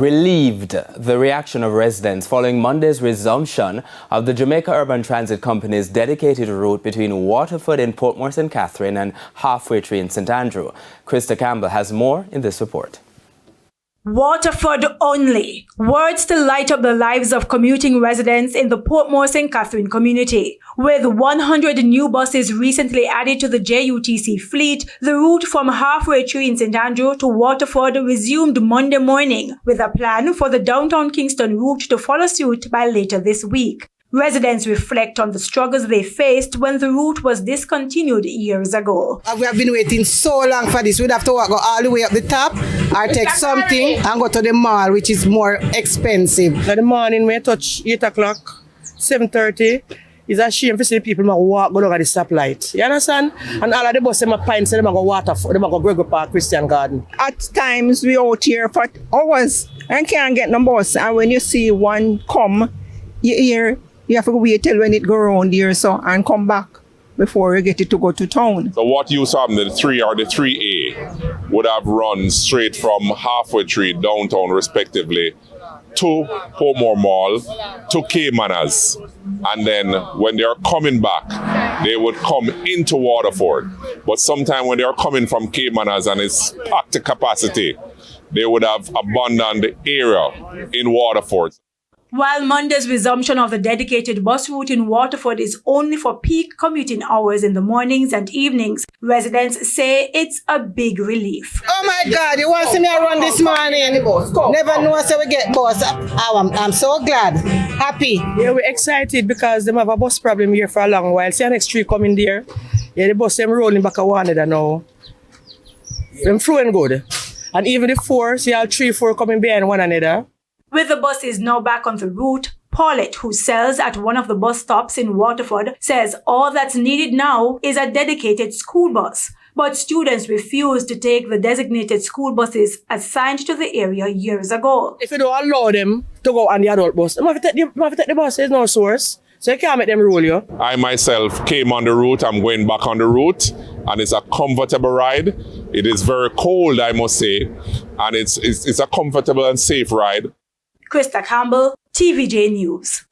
relieved the reaction of residents following Monday's resumption of the Jamaica Urban Transit Company's dedicated route between Waterford in Portmore St. Catherine and Halfway Tree in St. Andrew. Krista Campbell has more in this report. Waterford only. Words to light up the lives of commuting residents in the Portmore St. Catherine community. With 100 new buses recently added to the JUTC fleet, the route from Halfway Tree in St. Andrew to Waterford resumed Monday morning, with a plan for the downtown Kingston route to follow suit by later this week. Residents reflect on the struggles they faced when the route was discontinued years ago. We have been waiting so long for this. We'd have to go all the way up the top or take something and go to the mall, which is more expensive. In the morning, when I touch 8 o'clock, 7:30, it's a shame to see people walk go over the stoplight. You understand? And all of the buses, my pints, they go Waterford, they go Gregory Park, Christian Garden. At times, we out here for hours and can't get no bus. And when you see one come, you have to wait till when it go around here and come back before you get it to go to town. So what used to happen, the 3 or the 3A would have run straight from Halfway Tree downtown respectively to Portmore Mall to Caymanas. And then when they are coming back, they would come into Waterford. But sometime when they are coming from Caymanas and it's packed to capacity, they would have abandoned the area in Waterford. While Monday's resumption of the dedicated bus route in Waterford is only for peak commuting hours in the mornings and evenings, residents say it's a big relief. Oh my God, you want to see me run this morning? Never know so we get bus. I'm so glad, happy. Yeah, we're excited because they have a bus problem here for a long while. See the next tree coming there. Yeah, the bus them rolling back a one another now. Them flowing good. And even the 4, see all 3, 4 coming behind one another. With the buses now back on the route, Paulette, who sells at one of the bus stops in Waterford, says all that's needed now is a dedicated school bus. But students refuse to take the designated school buses assigned to the area years ago. If you don't allow them to go on the adult bus, you have to take the bus, there's no source. So you can't make them roll you. I myself came on the route, I'm going back on the route, and it's a comfortable ride. It is very cold, I must say, and it's a comfortable and safe ride. Krista Campbell, TVJ News.